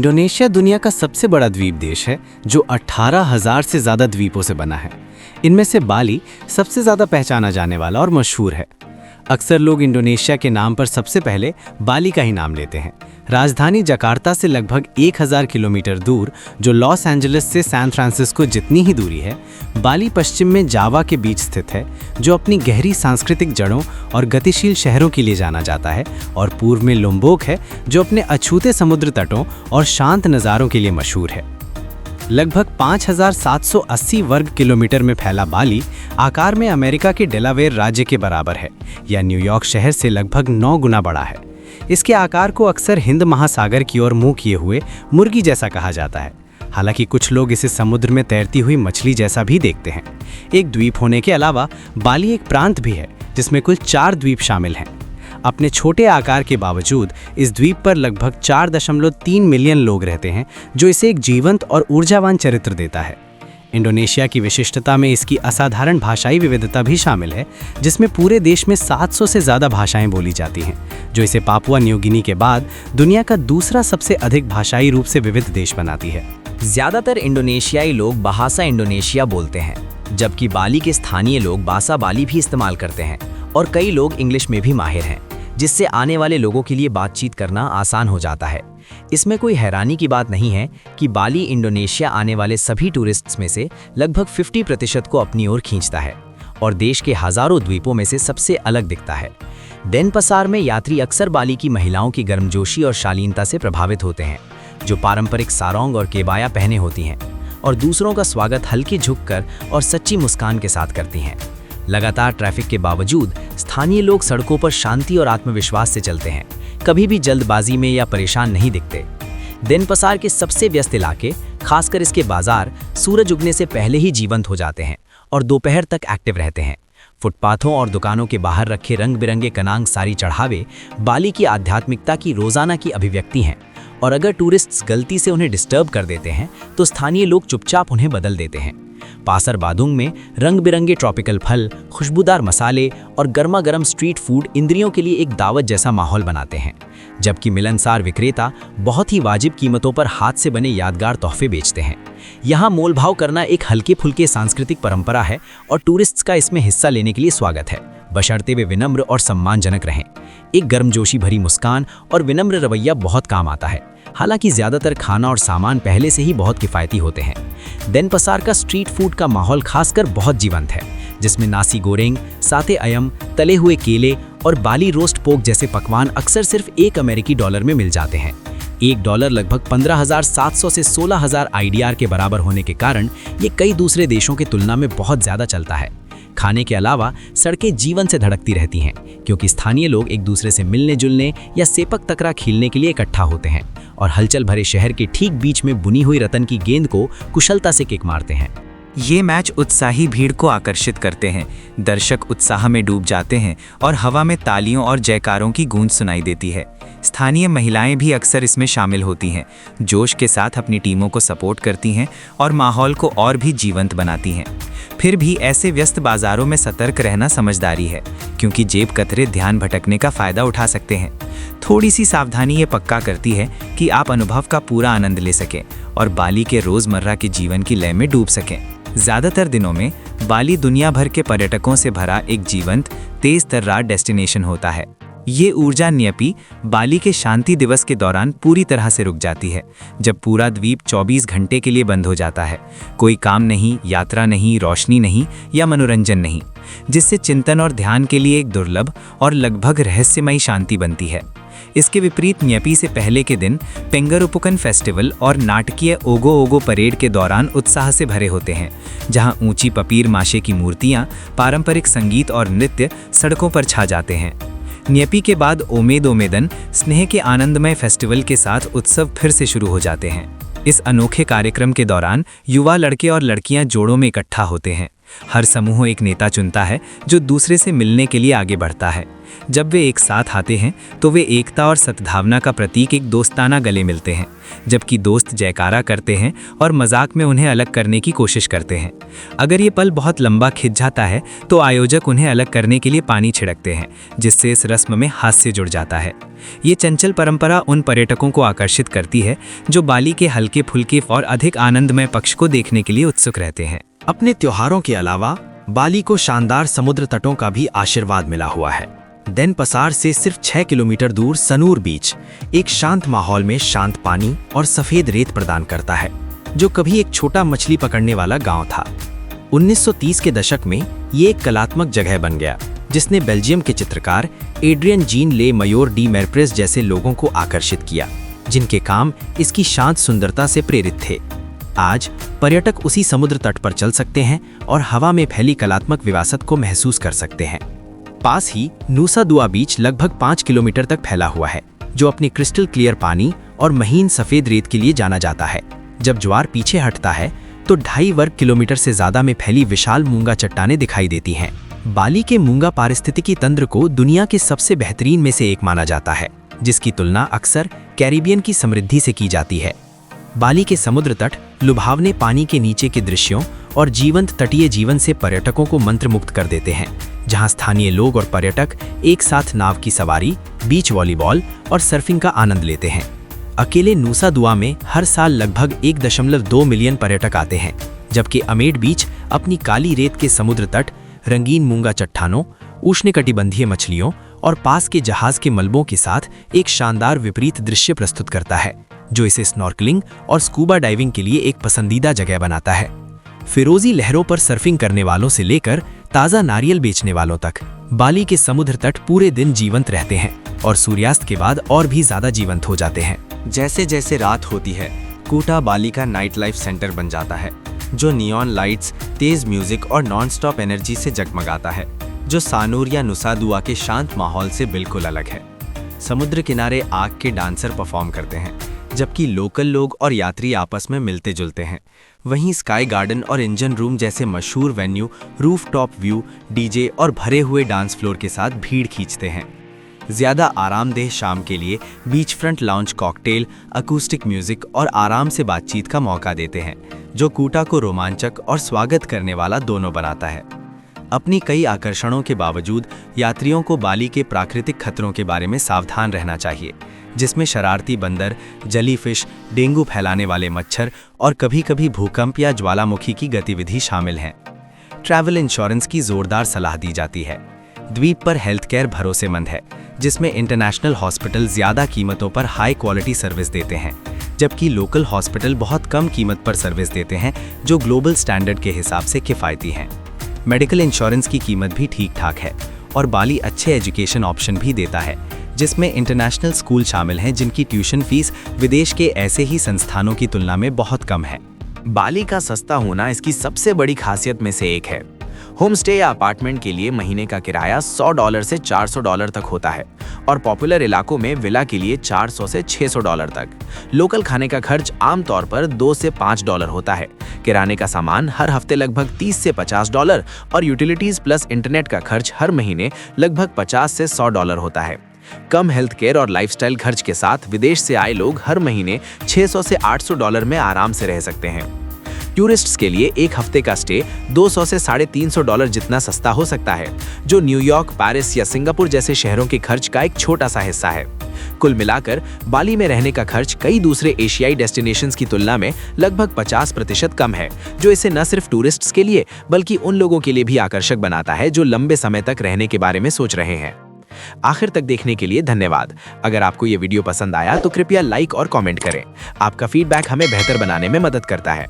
Indonesia दुनिया का सबसे बड़ा द्वीप देश है जो 18,000 से ज़्यादा द्वीपों से बना है। इनमें से बाली सबसे ज़्यादा पहचाना जाने वाला और मशहूर है। अक्सर लोग इंडोनेशिया के नाम पर सबसे पहले बाली का ही नाम लेते हैं। राजधानी जकार्ता से लगभग 1,000 किलोमीटर दूर, जो लॉस एंजलिस से सैन फ्रांसिस्को जितनी ही दूरी है, बाली पश्चिम में जावा के बीच स्थित है, जो अपनी गहरी सांस्कृतिक जड़ों और गतिशील शहरों के लिए जाना जाता है, और पूर्व में लोम्बोक है, जो अपने अछूते समुद्र तटों और शांत नज़ारों के लिए मशहूर है। लगभग 5,780 वर्ग किलोमीटर में फैला बाली आकार में अमेरिका के डेलावेयर राज्य के बराबर है, या न्यूयॉर्क शहर से लगभग 9 गुना बड़ा है। इसके आकार को अक्सर हिंद महासागर की ओर मुंह किए हुए मुर्गी जैसा कहा जाता है। हालांकि कुछ लोग इसे समुद्र में तैरती हुई मछली जैसा भी देखते हैं। एक द्वीप होने के अलावा बाली एक प्रांत भी है, जिसमें कुल 4 द्वीप शामिल हैं। अपने छोटे आकार के बावजूद इस द्वीप पर लगभग 4.3 मिलियन लोग रहते हैं, जो इसे एक जीवंत और ऊर्जावान चरित्र देता है। इंडोनेशिया की विशिष्टता में इसकी असाधारण भाषाई विविधता भी शामिल है, जिसमें पूरे देश में 700 से ज़्यादा भाषाएं बोली जाती हैं, जो इसे पापुआ न्यू गिनी के बाद दुनिया का दूसरा सबसे अधिक भाषाई रूप से विविध देश बनाती है। ज़्यादातर इंडोनेशियाई लोग बहासा इंडोनेशिया बोलते हैं, जबकि बाली के स्थानीय लोग बासा बाली भी इस्तेमाल करते हैं, और कई लोग इंग्लिश में भी माहिर हैं, जिससे आने वाले लोगों के लिए बातचीत करना आसान हो जाता है। इसमें कोई हैरानी की बात नहीं है कि बाली इंडोनेशिया आने वाले सभी टूरिस्ट्स में से लगभग 50% को अपनी ओर खींचता है, और देश के हजारों द्वीपों में से सबसे अलग दिखता है। डेनपसार में यात्री अक्सर बाली की महिलाओं की गर्मजोशी और शालीनता से प्रभावित होते हैं, जो पारंपरिक सारोंग और केबाया पहने होती हैं, और दूसरों का स्वागत हल्के झुककर और सच्ची मुस्कान के साथ करती हैं। लगातार ट्रैफिक के बावजूद स्थानीय लोग सड़कों पर शांति और आत्मविश्वास से चलते हैं, कभी भी जल्दबाजी में या परेशान नहीं दिखते। देनपसार के सबसे व्यस्त इलाके, खासकर इसके बाजार, सूरज उगने से पहले ही जीवंत हो जाते हैं और दोपहर तक एक्टिव रहते हैं। फुटपाथों और दुकानों के बाहर रखे रंग बिरंगे कनांग सारी चढ़ावे बाली की आध्यात्मिकता की रोजाना की अभिव्यक्ति हैं, और अगर टूरिस्ट्स गलती से उन्हें डिस्टर्ब कर देते हैं तो स्थानीय लोग चुपचाप उन्हें बदल देते हैं। पासर बादुंग में रंग बिरंगे ट्रॉपिकल फल, खुशबूदार मसाले और गर्मा गर्म स्ट्रीट फूड इंद्रियों के लिए एक दावत जैसा माहौल बनाते हैं, जबकि मिलनसार विक्रेता बहुत ही वाजिब कीमतों पर हाथ से बने यादगार तोहफे बेचते हैं। यहाँ मोलभाव करना एक हल्के फुल्के सांस्कृतिक परंपरा है, और टूरिस्ट्स का इसमें हिस्सा लेने के लिए स्वागत है, बशर्ते वे विनम्र और सम्मानजनक रहें। एक गर्मजोशी भरी मुस्कान और विनम्र रवैया बहुत काम आता है। हालांकि ज़्यादातर खाना और सामान पहले से ही बहुत किफ़ायती होते हैं। देनपसार का स्ट्रीट फूड का माहौल खासकर बहुत जीवंत है, जिसमें नासी गोरेंग, साते अयम, तले हुए केले और बाली रोस्ट पोक जैसे पकवान अक्सर सिर्फ $1 में मिल जाते हैं। $1 लगभग 15,700 से 16,000 IDR के बराबर होने के कारण ये कई दूसरे देशों की तुलना में बहुत ज़्यादा चलता है। खाने के अलावा सड़कें जीवन से धड़कती रहती हैं, क्योंकि स्थानीय लोग एक दूसरे से मिलने जुलने या सेपक तकरा खेलने के लिए इकट्ठा होते हैं, और हलचल भरे शहर के ठीक बीच में बुनी हुई रतन की गेंद को कुशलता से किक मारते हैं। ये मैच उत्साही भीड़ को आकर्षित करते हैं। दर्शक उत्साह में डूब जाते हैं और हवा में तालियों और जयकारों की गूंज सुनाई देती है। स्थानीय महिलाएं भी अक्सर इसमें शामिल होती हैं, जोश के साथ अपनी टीमों को सपोर्ट करती हैं और माहौल को और भी जीवंत बनाती हैं। फिर भी ऐसे व्यस्त बाजारों में सतर्क रहना समझदारी है, क्योंकि जेब कतरे ध्यान भटकने का फायदा उठा सकते हैं। थोड़ी सी सावधानी ये पक्का करती है कि आप अनुभव का पूरा आनंद ले सकें और बाली के रोजमर्रा के जीवन की लय में डूब सकें। ज़्यादातर दिनों में बाली दुनिया भर के पर्यटकों से भरा एक जीवंत, तेज तर्रार डेस्टिनेशन होता है। ये ऊर्जा न्यपी बाली के शांति दिवस के दौरान पूरी तरह से रुक जाती है, जब पूरा द्वीप 24 घंटे के लिए बंद हो जाता है। कोई काम नहीं, यात्रा नहीं, रोशनी नहीं या मनोरंजन नहीं, जिससे चिंतन और ध्यान के लिए एक दुर्लभ और लगभग रहस्यमयी शांति बनती है। इसके विपरीत न्यपी से पहले के दिन पेंगरुपुकन फेस्टिवल और नाटकीय ओगो ओगो परेड के दौरान उत्साह से भरे होते हैं, जहां ऊंची पपीर माशे की मूर्तियां, पारंपरिक संगीत और नृत्य सड़कों पर छा जाते हैं। न्यपी के बाद ओमेद ओमेदन स्नेह के आनंदमय फेस्टिवल के साथ उत्सव फिर से शुरू हो जाते हैं। इस अनोखे कार्यक्रम के दौरान युवा लड़के और लड़कियां जोड़ों में इकट्ठा होते हैं। हर समूह एक नेता चुनता है, जो दूसरे से मिलने के लिए आगे बढ़ता है। जब वे एक साथ आते हैं तो वे एकता और सद्भावना का प्रतीक एक दोस्ताना गले मिलते हैं, जबकि दोस्त जयकारा करते हैं और मजाक में उन्हें अलग करने की कोशिश करते हैं। अगर ये पल बहुत लंबा खिंच जाता है तो आयोजक उन्हें अलग करने के लिए पानी छिड़कते हैं, जिससे इस रस्म में हास्य जुड़ जाता है। ये चंचल परंपरा उन पर्यटकों को आकर्षित करती है जो बाली के हल्के फुल्के और अधिक आनंदमय पक्ष को देखने के लिए उत्सुक रहते हैं। अपने त्योहारों के अलावा बाली को शानदार समुद्र तटों का भी आशीर्वाद मिला हुआ है। देनपसार से सिर्फ 6 किलोमीटर दूर सनूर बीच एक शांत माहौल में शांत पानी और सफेद रेत प्रदान करता है, जो कभी एक छोटा मछली पकड़ने वाला गांव था। 1930 के दशक में ये एक कलात्मक जगह बन गया, जिसने बेल्जियम के चित्रकार एड्रियन जीन ले मयोर डी मेरप्रेस जैसे लोगों को आकर्षित किया, जिनके काम इसकी शांत सुंदरता से प्रेरित थे। आज पर्यटक उसी समुद्र तट पर चल सकते हैं और हवा में फैली कलात्मक विरासत को महसूस कर सकते हैं। पास ही नूसा दुआ बीच लगभग 5 किलोमीटर तक फैला हुआ है, जो अपनी क्रिस्टल क्लियर पानी और महीन सफेद रेत के लिए जाना जाता है। जब ज्वार पीछे हटता है तो 2.5 वर्ग किलोमीटर से ज्यादा में फैली विशाल मूंगा चट्टानें दिखाई देती हैं। बाली के मूंगा पारिस्थितिकी तंत्र को दुनिया के सबसे बेहतरीन में से एक माना जाता है, जिसकी तुलना अक्सर कैरिबियन की समृद्धि से की जाती है। बाली के समुद्र तट लुभावने पानी के नीचे के दृश्यों और जीवंत तटीय जीवन से पर्यटकों को मंत्रमुग्ध कर देते हैं, जहां स्थानीय लोग और पर्यटक एक साथ नाव की सवारी, बीच वॉलीबॉल और सर्फिंग का आनंद लेते हैं। अकेले नूसा दुआ में हर साल लगभग 1.2 मिलियन पर्यटक आते हैं, जबकि अमेड बीच अपनी काली रेत के समुद्र तट, रंगीन मूंगा चट्टानों, उष्णकटिबंधीय मछलियों और पास के जहाज के मलबों के साथ एक शानदार विपरीत दृश्य प्रस्तुत करता है, जो इसे स्नॉर्कलिंग और स्कूबा डाइविंग के लिए एक पसंदीदा जगह बनाता है। फिरोजी लहरों पर सर्फिंग करने वालों से लेकर ताज़ा नारियल बेचने वालों तक, बाली के समुद्र तट पूरे दिन जीवंत रहते हैं और सूर्यास्त के बाद और भी ज्यादा जीवंत हो जाते हैं। जैसे जैसे रात होती है, कूटा बाली का नाइट लाइफ सेंटर बन जाता है, जो नियॉन लाइट्स, तेज म्यूजिक और नॉन स्टॉप एनर्जी से जगमगाता है, जो सानूर या नुसा दुआ के शांत माहौल से बिल्कुल अलग है। समुद्र किनारे आग के डांसर परफॉर्म करते हैं, जबकि लोकल लोग और यात्री आपस में मिलते जुलते हैं। वहीं स्काई गार्डन और इंजन रूम जैसे मशहूर वेन्यू रूफटॉप व्यू, डीजे और भरे हुए डांस फ्लोर के साथ भीड़ खींचते हैं। ज़्यादा आरामदेह शाम के लिए beach front lounge cocktail, acoustic music और आराम से बातचीत का मौका देते हैं, जो कूटा को रोमांचक और स्वागत करने वाला दोनों बनाता है। अपनी कई आकर्षणों के बावजूद यात्रियों को बाली के प्राकृतिक खतरों के बारे में सावधान रहना चाहिए, जिसमें शरारती बंदर, जेलीफिश, डेंगू फैलाने वाले मच्छर और कभी-कभी भूकंप या ज्वालामुखी की गतिविधि शामिल हैं। ट्रैवल इंश्योरेंस की जोरदार सलाह दी जाती है। द्वीप पर हेल्थ केयर भरोसेमंद है, जिसमें इंटरनेशनल हॉस्पिटल ज़्यादा कीमतों पर हाई क्वालिटी सर्विस देते हैं, जबकि लोकल हॉस्पिटल बहुत कम कीमत पर सर्विस देते हैं, जो ग्लोबल स्टैंडर्ड के हिसाब से किफ़ायती हैं। मेडिकल इंश्योरेंस की कीमत भी ठीक ठाक है और बाली अच्छे एजुकेशन ऑप्शन भी देता है, जिसमें इंटरनेशनल स्कूल शामिल हैं, जिनकी ट्यूशन फीस विदेश के ऐसे ही संस्थानों की तुलना में बहुत कम है। बाली का सस्ता होना इसकी सबसे बड़ी खासियत में से एक है। होम स्टे या अपार्टमेंट के लिए महीने का किराया $100 से $400 तक होता है और पॉपुलर इलाकों में विला के लिए $400 से $600 तक। लोकल खाने का खर्च आमतौर पर $2 से $5 होता है। किराने का सामान हर हफ्ते लगभग $30 से $50 और यूटिलिटीज प्लस इंटरनेट का खर्च हर महीने लगभग $50 से $100 होता है। कम हेल्थ केयर और लाइफस्टाइल खर्च के साथ विदेश से आए लोग हर महीने $600 से $800 में आराम से रह सकते हैं। टूरिस्ट्स के लिए एक हफ्ते का स्टे $200 से $350 जितना सस्ता हो सकता है, जो न्यूयॉर्क, पेरिस या सिंगापुर जैसे शहरों के खर्च का एक छोटा सा हिस्सा है। कुल मिलाकर बाली में रहने का खर्च कई दूसरे एशियाई डेस्टिनेशंस की तुलना में लगभग 50% कम है, जो इसे न सिर्फ टूरिस्ट्स के लिए बल्कि उन लोगों के लिए भी आकर्षक बनाता है जो लंबे समय तक रहने के बारे में सोच रहे हैं। आखिर तक देखने के लिए धन्यवाद। अगर आपको ये वीडियो पसंद आया तो कृपया लाइक और कमेंट करें। आपका फीडबैक हमें बेहतर बनाने में मदद करता है।